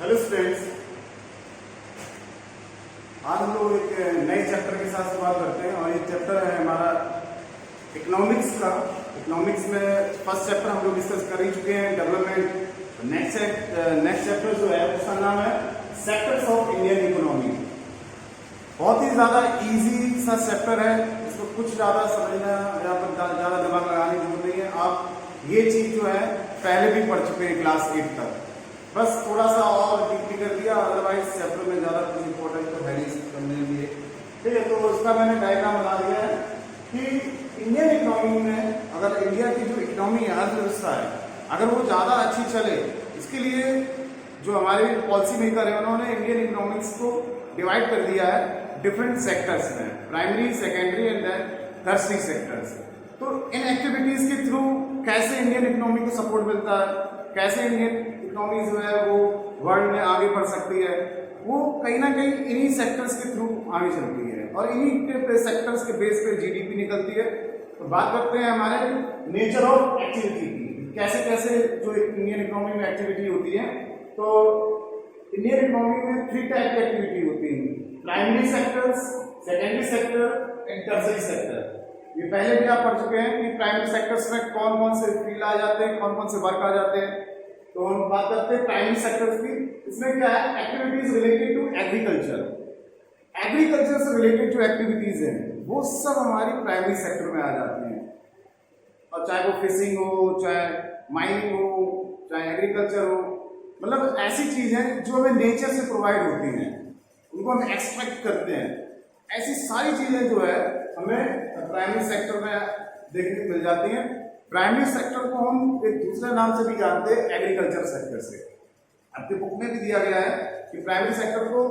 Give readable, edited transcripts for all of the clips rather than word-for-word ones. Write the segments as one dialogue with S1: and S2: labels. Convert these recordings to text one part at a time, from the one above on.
S1: Hello students, आज हम लोग एक नए चैप्टर के साथ शुरुआत करते हैं और ये चैप्टर है हमारा इकोनॉमिक्स का। इकोनॉमिक्स में फर्स्ट चैप्टर हम लोग डिस्कस कर ही चुके हैं, डेवलपमेंट। नेक्स्ट चैप्टर जो है उसका नाम है सेक्टर्स ऑफ इंडियन इकोनॉमी। बहुत ही ज़्यादा इजी सा चैप्टर है, इसको कुछ ज़्यादा समझना या फिर ज़्यादा दिमाग लगाने की जरूरत नहीं है। आप ये चीज़ जो है पहले भी पढ़ चुके हैं क्लास 8 तक, बस थोड़ा सा और डीपली कर दिया। अदरवाइज चैप्टर में ज़्यादा कुछ इंपॉर्टेंट तो है नहीं करने के लिए। ठीक है, तो उसका मैंने डायग्राम बना दिया है कि इंडियन इकोनॉमी में अगर इंडिया की जो इकोनॉमी है, अर्थव्यवस्था है, अगर वो ज़्यादा अच्छी चले, इसके लिए जो हमारे पॉलिसी मेकर है उन्होंने इंडियन इकोनॉमिक्स को डिवाइड कर दिया है डिफरेंट सेक्टर्स में, primary, secondary and then tertiary sectors. तो इन एक्टिविटीज के थ्रू कैसे इंडियन इकोनॉमी को सपोर्ट मिलता है, कैसे इंडियन इकोनॉमी जो है वो वर्ल्ड में आगे बढ़ सकती है, वो कहीं ना कहीं इन्हीं सेक्टर्स के थ्रू आगे चलती है और इन्हीं के सेक्टर्स के बेस पे जीडीपी निकलती है। तो बात करते हैं हमारे नेचर ऑफ एक्टिविटी की, कैसे कैसे जो इंडियन इकोनॉमी में एक्टिविटी होती है। तो इंडियन इकोनॉमी में 3 टाइप की एक्टिविटी होती है, primary sectors, secondary sector and tertiary sector. ये पहले भी आप पढ़ चुके हैं कि प्राइमरी सेक्टर्स में कौन कौन से फील्ड आ जाते हैं, कौन कौन से वर्क आ जाते हैं। तो हम बात करते हैं प्राइमरी सेक्टर्स की। इसमें क्या है, activities related to agriculture. Agriculture से रिलेटेड जो एक्टिविटीज हैं वो सब हमारी प्राइमरी सेक्टर में आ जाती हैं, और चाहे वो फिशिंग हो, चाहे माइनिंग हो, चाहे एग्रीकल्चर हो, मतलब ऐसी चीज है जो हमें नेचर से प्रोवाइड होती हैं, उनको हम एक्सपेक्ट करते हैं। ऐसी सारी चीजें जो है हमें प्राइमरी सेक्टर में देखने को मिल जाती हैं। प्राइमरी सेक्टर को हम एक दूसरे नाम से भी जानते हैं, एग्रीकल्चर सेक्टर से। आपके बुक में भी दिया गया है कि प्राइमरी सेक्टर को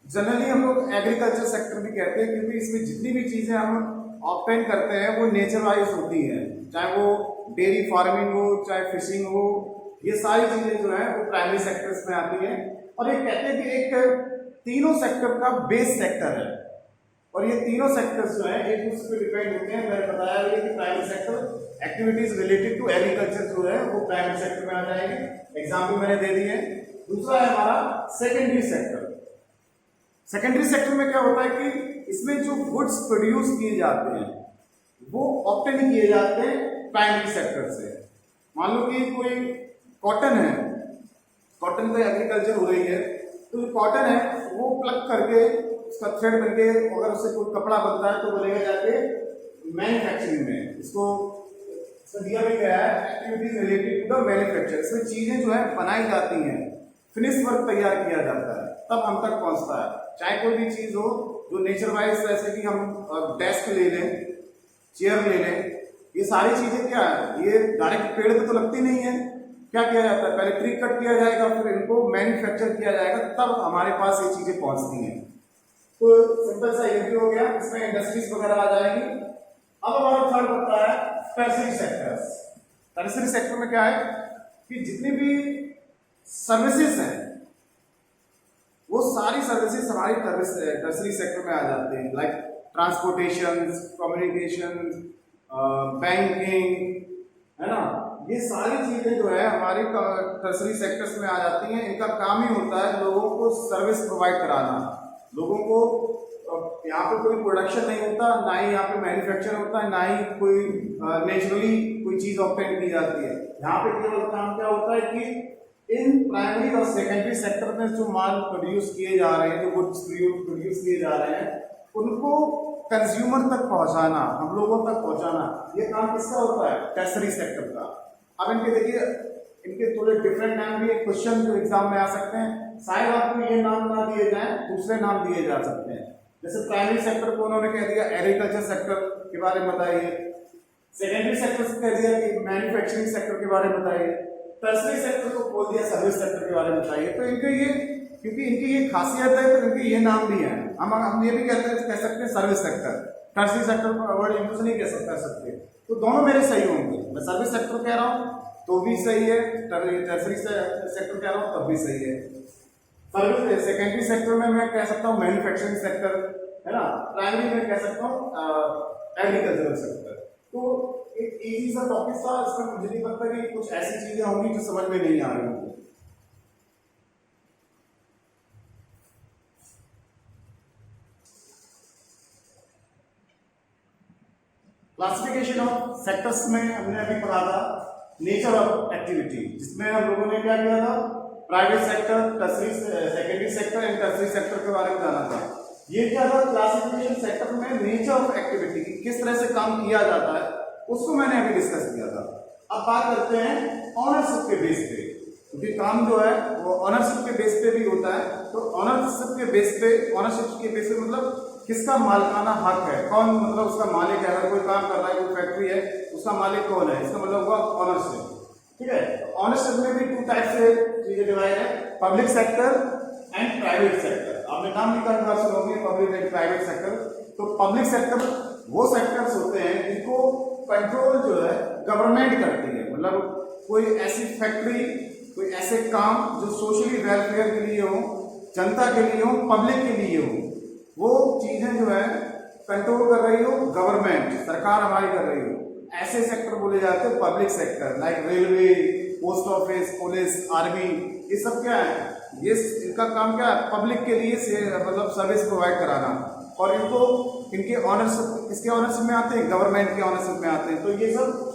S1: जनरली हम लोग एग्रीकल्चर सेक्टर भी कहते हैं, क्योंकि इसमें जितनी भी चीजें हम ऑब्टेन करते हैं वो नेचर वाइज होती हैं, चाहे वो डेयरी फार्मिंग हो, चाहे फिशिंग हो, ये सारी चीजें जो है वो प्राइमरी सेक्टर्स में आती हैं। और ये कहते हैं कि एक तीनों सेक्टर का बेस सेक्टर है, और ये तीनों सेक्टर्स जो है एक दूसरे पे डिपेंड होते हैं। मैंने बताया है कि primary sector activities related to agriculture जो है वो प्राइमरी सेक्टर में आ जाएगी, एग्जाम्पल मैंने दे दिए। दूसरा है हमारा सेकेंडरी सेक्टर। सेकेंडरी सेक्टर में क्या होता है कि इसमें जो गुड्स प्रोड्यूस किए जाते हैं वो ऑब्टेन किए जाते हैं प्राइमरी सेक्टर से। मान लो कि कोई कॉटन है, कॉटन पे एग्रीकल्चर हो रही है, तो जो कॉटन है वो प्लग करके उसका थ्रेड करके अगर उससे कोई कपड़ा बनता है तो वो लेके जाके मैन्युफैक्चरिंग में, इसको दिया भी गया है activities related to the manufacture. इसमें चीजें जो है बनाई जाती हैं, फिनिश वर्क तैयार किया जाता है, तब हम तक पहुंचता है। चाहे कोई भी चीज हो जो नेचर वाइज, जैसे कि हम डेस्क ले लें, चेयर ले लें, ये सारी चीजें क्या है, ये डायरेक्ट पेड़ पे तो लगती नहीं है। क्या किया जाता है, पहले ट्री कट किया जाएगा, फिर इनको मैन्युफैक्चर किया जाएगा, तब हमारे पास ये चीजें पहुंचती हैं। तो सिंपल सा ये भी हो गया, इसमें इंडस्ट्रीज वगैरह आ जाएंगी। अब हमारा थर्ड होता है टर्शरी सेक्टर्स। टर्शरी सेक्टर में क्या है कि जितनी भी सर्विसेज हैं वो सारी सर्विसेज हमारी टर्शरी सेक्टर में आ जाते हैं, लाइक ट्रांसपोर्टेशन, कम्युनिकेशन, बैंकिंग, है ना। ये सारी चीजें जो है हमारी टर्शरी सेक्टर्स में आ जाती हैं। इनका काम ही होता है लोगों को सर्विस प्रोवाइड कराना। लोगों को यहाँ पे कोई प्रोडक्शन नहीं होता, ना ही यहाँ पे मैन्युफैक्चर होता है, ना ही कोई नेचुरली कोई चीज ऑब्टेन की जाती है। यहाँ पे केवल काम क्या होता है कि इन प्राइमरी और सेकेंडरी सेक्टर में जो माल प्रोड्यूस किए जा रहे हैं, जो गुड्स प्रोड्यूस किए जा रहे हैं, उनको कंज्यूमर तक पहुंचाना, हम लोगों तक पहुंचाना, ये काम किसका होता है, टर्शरी सेक्टर का। अब इनके देखिए, इनके थोड़े डिफरेंट नाम भी, क्वेश्चन जो एग्जाम में आ सकते हैं, शायद आपको ये नाम ना दिए जाए, दूसरे नाम दिए जा सकते हैं। जैसे प्राइमरी सेक्टर को उन्होंने कह दिया एग्रीकल्चर सेक्टर के बारे में बताइए, सेकेंडरी सेक्टर से कह दिया कि मैन्युफैक्चरिंग सेक्टर के बारे में बताइए, टर्शरी सेक्टर को बोल दिया सर्विस सेक्टर के बारे में बताइए। तो इनके ये, क्योंकि इनकी ये खासियत है तो इनके ये नाम भी है। हम ये भी कह सकते हैं सर्विस सेक्टर, टर्शरी सेक्टर को वर्ड यूज नहीं कह सकते। तो दोनों मेरे सही होंगे, मैं सर्विस सेक्टर कह रहा हूँ तो भी सही है, टर्शरी सेक्टर कह रहा हूँ तब भी सही है। सर्विस सेकेंडरी सेक्टर में मैं कह सकता हूँ मैन्युफैक्चरिंग सेक्टर, है ना। प्राइमरी में कह सकता हूँ एग्रीकल्चरल सेक्टर। तो एक इजी सा टॉपिक था, इसमें मुझे नहीं लगता कि कुछ ऐसी चीजें होंगी जो समझ में नहीं आ रही होंगी। क्लासिफिकेशन ऑफ सेक्टर्स में हमने अभी पढ़ा था नेचर ऑफ एक्टिविटी, जिसमें हम लोगों ने क्या किया था, private sector, tertiary secondary sector and tertiary sector के बारे में जाना था। ये क्या था, क्लासिफिकेशन सेक्टर में नेचर ऑफ एक्टिविटी, किस तरह से काम किया जाता है, उसको मैंने अभी डिस्कस किया था। अब बात करते हैं ऑनरशिप के बेस पे, क्योंकि काम जो है वो ऑनरशिप के बेस पे भी होता है। तो ऑनरशिप के बेस पे मतलब किसका मालिकाना हक है, कौन मतलब उसका मालिक है। अगर कोई काम कर रहा है, कोई फैक्ट्री है, उसका मालिक कौन है, इसका मतलब हुआ ऑनरशिप। ठीक है, ऑनरशिप में भी 2 टाइप से चीजें डिवाइड है, public sector and private sector. आपने नाम निकाल कर सुनोगे, पब्लिक एंड प्राइवेट सेक्टर। तो पब्लिक सेक्टर वो सेक्टर्स होते हैं जिनको कंट्रोल जो है गवर्नमेंट करती है। मतलब कोई ऐसी फैक्ट्री, कोई ऐसे काम जो सोशली वेलफेयर के लिए हो, जनता के लिए हो, पब्लिक के लिए हो, वो चीजें जो है कंट्रोल कर रही हो गवर्नमेंट, सरकार हमारी कर रही हो, ऐसे सेक्टर बोले जाते हैं public sector. Like railway, post office, police, army, ये सब क्या है, ये इनका काम क्या है, पब्लिक के लिए मतलब सर्विस प्रोवाइड कराना। और इनको इनके ऑनरशिप किसके ऑनरशिप में आते हैं, गवर्नमेंट के ऑनरशिप में आते हैं। तो ये सब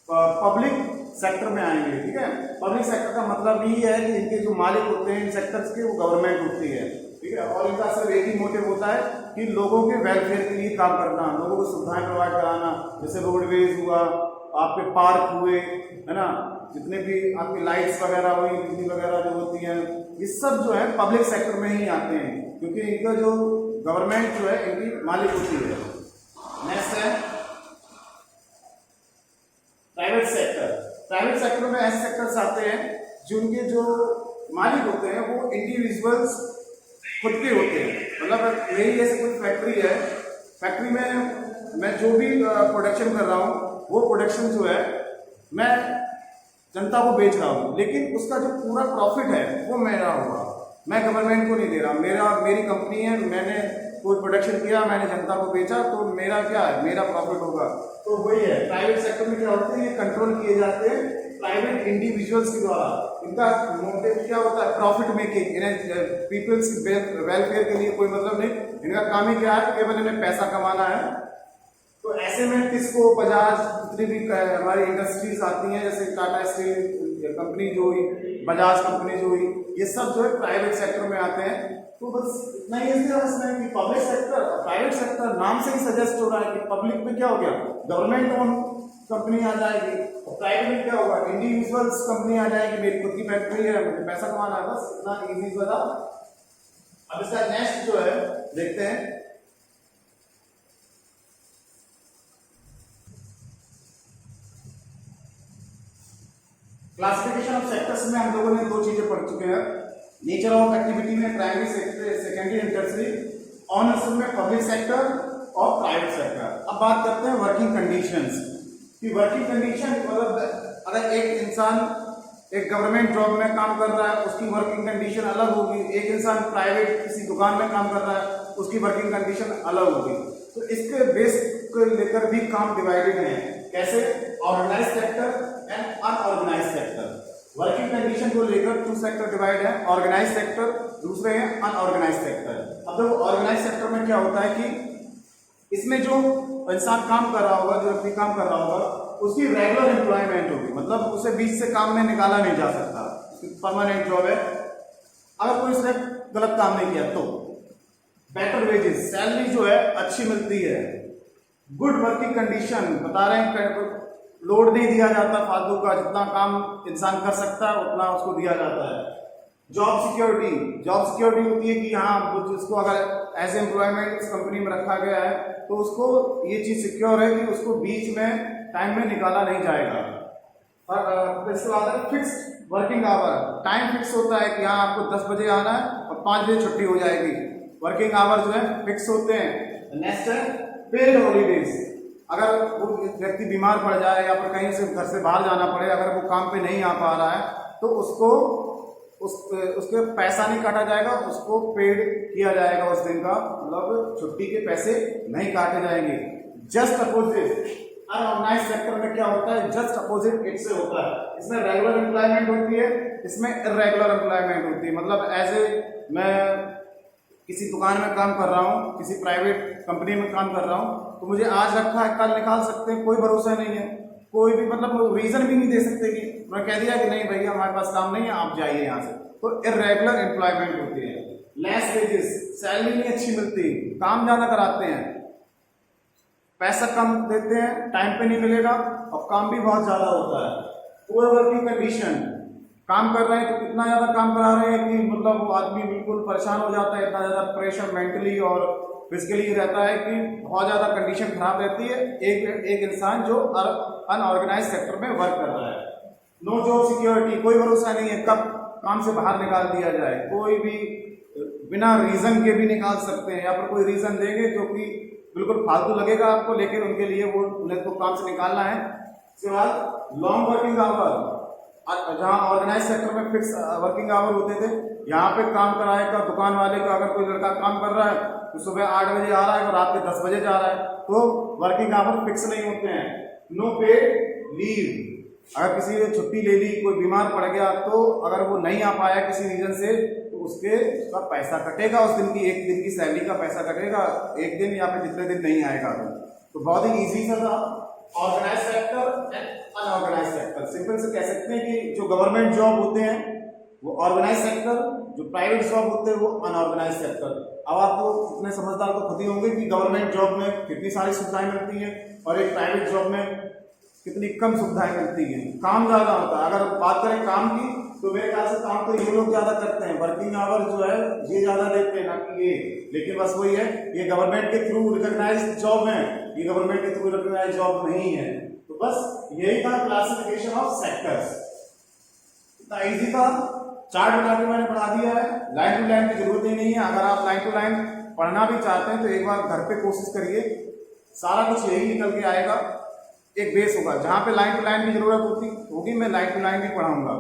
S1: पब्लिक सेक्टर में आएंगे। ठीक है, पब्लिक सेक्टर का मतलब यही है कि इनके जो मालिक होते हैं इन सेक्टर्स के, वो गवर्नमेंट होती है। ठीक है, और इनका सिर्फ एक ही मोटिव होता है कि लोगों के वेलफेयर के लिए काम करना, लोगों को सुविधाएं प्रोवाइड कराना। जैसे रोडवेज हुआ, आपके पार्क हुए, है ना, जितने भी आपकी लाइट्स वगैरह हुई, बिजली वगैरह जो होती है, ये सब जो है पब्लिक सेक्टर में ही आते हैं, क्योंकि इनका जो गवर्नमेंट जो है इनकी मालिक होती है। नेक्स्ट है प्राइवेट सेक्टर। प्राइवेट सेक्टर में ऐसे सेक्टर्स आते हैं जिनके जो मालिक होते हैं वो इंडिविजुअल्स खुद के होते हैं। मतलब मेरी जैसे कोई फैक्ट्री है, फैक्ट्री में मैं जो भी प्रोडक्शन कर रहा हूँ, वो प्रोडक्शन जो है मैं जनता को बेच रहा हूँ, लेकिन उसका जो पूरा प्रॉफिट है वो मेरा होगा, मैं गवर्नमेंट को नहीं दे रहा। मेरी कंपनी है, मैंने कोई प्रोडक्शन किया, मैंने जनता को बेचा, तो मेरा क्या है, मेरा प्रॉफिट होगा। तो वही है, प्राइवेट सेक्टर में क्या होते हैं, ये कंट्रोल किए जाते हैं प्राइवेट इंडिविजुअल्स के द्वारा। इनका मोटिव क्या होता है, प्रॉफिट मेकिंग, इन्हें पीपल्स वेलफेयर के लिए कोई मतलब नहीं, इनका काम ही क्या है, केवल इन्हें पैसा कमाना है। तो ऐसे में टिस्को, बजाज, जितनी भी हमारी इंडस्ट्रीज आती हैं, जैसे टाटा स्टील कंपनी जो हुई, बजाज कंपनी जो हुई, ये सब जो है प्राइवेट सेक्टर में आते हैं। तो बस इतना ही इसमें कि पब्लिक सेक्टर और प्राइवेट सेक्टर नाम से ही सजेस्ट हो रहा है कि पब्लिक में क्या हो गया, गवर्नमेंट ओन कंपनी आ जाएगी, और प्राइवेट में क्या होगा, इंडिविजुअल्स कंपनी आ जाएगी, मेरी खुद की फैक्ट्री है, मुझे पैसा कमाना है, बस इतना इजी बता। अब इसका नेक्स्ट जो है देखते हैं, क्लासिफिकेशन ऑफ सेक्टर्स में हम लोगों ने 2 चीजें पढ़ चुके हैं, नेचर ऑफ एक्टिविटी में primary sector, secondary and tertiary, ownership में पब्लिक सेक्टर और प्राइवेट सेक्टर। अब बात करते हैं वर्किंग कंडीशंस की। वर्किंग कंडीशन मतलब अगर एक इंसान एक गवर्नमेंट जॉब में काम कर रहा है, उसकी वर्किंग कंडीशन अलग होगी, एक इंसान प्राइवेट किसी दुकान में काम कर रहा है, उसकी वर्किंग कंडीशन अलग होगी। तो इसके बेस को लेकर भी काम डिवाइडेड है, कैसे, organise sector and unorganise sector. Working condition को लेकर 2 सेक्टर डिवाइड है, ऑर्गेनाइज सेक्टर, दूसरे हैं अनऑर्गेनाइज सेक्टर। अब देखो ऑर्गेनाइज सेक्टर में क्या होता है कि इसमें जो इंसान काम कर रहा होगा, जो व्यक्ति काम कर रहा होगा, उसकी रेगुलर एम्प्लॉयमेंट होगी, मतलब उसे बीच से काम में निकाला नहीं जा सकता, उसकी परमानेंट जॉब है। अगर कोई उसने गलत काम नहीं किया तो बेटर वेजेस, सैलरी जो है अच्छी मिलती है, गुड वर्किंग कंडीशन, बता रहे हैं लोड नहीं दिया जाता फालतू का, जितना काम इंसान कर सकता है उतना उसको दिया जाता है। जॉब सिक्योरिटी, जॉब सिक्योरिटी होती है कि हाँ जिसको अगर एज एम्प्लॉयमेंट इस कंपनी में रखा गया है तो उसको ये चीज सिक्योर है कि उसको बीच में टाइम में निकाला नहीं जाएगा। और इसके बाद fix working hour, time fix होता है कि हाँ आपको 10 बजे आना है और 5 बजे छुट्टी हो जाएगी, वर्किंग आवर जो है फिक्स होते हैं। नेक्स्ट है पेड हॉलीडेज, अगर वो व्यक्ति बीमार पड़ जाए या फिर कहीं से घर से बाहर जाना पड़े, अगर वो काम पे नहीं आ पा रहा है तो उसको उसके पैसा नहीं काटा जाएगा, उसको पेड किया जाएगा उस दिन का, मतलब छुट्टी के पैसे नहीं काटे जाएंगे। जस्ट अपोजिट अनऑर्गेनाइज सेक्टर में क्या होता है, जस्ट अपोजिट इससे होता है, इसमें रेगुलर एम्प्लॉयमेंट होती है, इसमें इरेगुलर एम्प्लॉयमेंट होती है। मतलब एज ए मैं किसी दुकान में काम कर रहा हूँ, किसी प्राइवेट कंपनी में काम कर रहा हूँ, तो मुझे आज रखा है कल निकाल सकते हैं, कोई भरोसा नहीं है। कोई भी मतलब रीजन भी नहीं दे सकते कि मैं कह दिया कि नहीं भैया हमारे पास काम नहीं है, आप जाइए यहाँ से। तो इर्रेगुलर एम्प्लॉयमेंट होती है, लेस वेजेस, सैलरी नहीं अच्छी मिलती, काम ज्यादा कराते हैं, पैसा कम देते हैं, टाइम पे नहीं मिलेगा और काम भी बहुत ज्यादा होता है। पुअर वर्किंग कंडीशन, काम कर रहे हैं तो इतना ज्यादा काम करा रहे हैं कि मतलब वो आदमी बिल्कुल परेशान हो जाता है, इतना ज्यादा प्रेशर मेंटली और फिजिकली रहता है कि बहुत ज्यादा कंडीशन खराब रहती है एक इंसान जो अनऑर्गेनाइज सेक्टर में वर्क कर रहा है। नो जॉब सिक्योरिटी, कोई भरोसा नहीं है कब काम से बाहर निकाल दिया जाए, कोई भी बिना रीजन के भी निकाल सकते हैं, या फिर कोई रीजन देंगे जो कि बिल्कुल फालतू लगेगा आपको, लेकिन उनके लिए वो उन्हें तो काम से निकालना है। उसके बाद लॉन्ग वर्किंग आवर, जहाँ ऑर्गेनाइज सेक्टर में फिक्स वर्किंग आवर होते थे, यहाँ पे काम कराएगा दुकान वाले का, अगर कोई लड़का काम कर रहा है तो सुबह 8 बजे आ रहा है और रात के 10 बजे जा रहा है, तो वर्किंग आवर फिक्स नहीं होते हैं। नो पेड लीव, अगर किसी ने छुट्टी ले ली, कोई बीमार पड़ गया, तो अगर वो नहीं आ पाया किसी रीजन से तो उसका पैसा कटेगा, उस दिन की एक दिन की सैलरी का पैसा कटेगा, एक दिन या फिर जितने दिन नहीं आएगा। तो बहुत ही ईजी सा था organise sector and unorganise sector. Simple से कह सकते हैं कि जो गवर्नमेंट जॉब होते हैं वो ऑर्गेनाइज सेक्टर, जो प्राइवेट जॉब होते हैं वो अनऑर्गेनाइज सेक्टर। अब आप लोग इतने समझदार तो खुद ही होंगे कि गवर्नमेंट जॉब में कितनी सारी सुविधाएं मिलती हैं और एक प्राइवेट जॉब में कितनी कम सुविधाएं मिलती हैं, काम ज्यादा होता है। अगर बात करें काम की तो मेरे ख्याल से काम तो ये लोग ज्यादा करते हैं, वर्किंग आवर जो है ये ज्यादा देते हैं ना कि ये, लेकिन बस वही है ये गवर्नमेंट के थ्रू रिकॉग्नाइज्ड जॉब है, ये गवर्नमेंट के थ्रू रिकॉग्नाइज्ड जॉब नहीं है। तो बस यही था क्लासिफिकेशन ऑफ सेक्टर्स, इतना इजी था, चार्ट बना के मैंने पढ़ा दिया है, लाइन टू लाइन की जरूरत ही नहीं है। अगर आप लाइन टू लाइन पढ़ना भी चाहते हैं तो एक बार घर पे कोशिश करिए, सारा कुछ यही निकल के आएगा, एक बेस होगा। जहां पे लाइन टू लाइन की जरूरत होगी मैं लाइन टू लाइन भी पढ़ाऊंगा।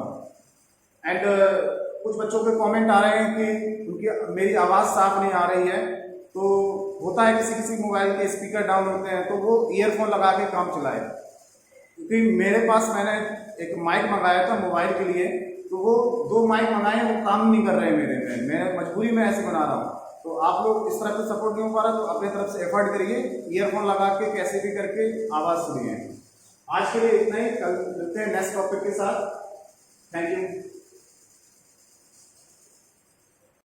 S1: एंड कुछ बच्चों के कमेंट आ रहे हैं कि उनकी मेरी आवाज़ साफ नहीं आ रही है, तो होता है किसी किसी मोबाइल के स्पीकर डाउन होते हैं तो वो ईयरफोन लगा के काम चलाए, क्योंकि मेरे पास मैंने एक माइक मंगाया था मोबाइल के लिए, तो वो 2 माइक मंगाए वो काम नहीं कर रहे मेरे में, मैं मजबूरी में ऐसे बना रहा हूँ। तो आप लोग इस तरह से सपोर्ट नहीं हो पा रहा तो अपनी तरफ से एफर्ट करिए, ईयरफोन लगा के कैसे भी करके आवाज़ सुनिए। आज के लिए इतना ही, कल मिलते हैं नेक्स्ट टॉपिक के साथ। Thank you.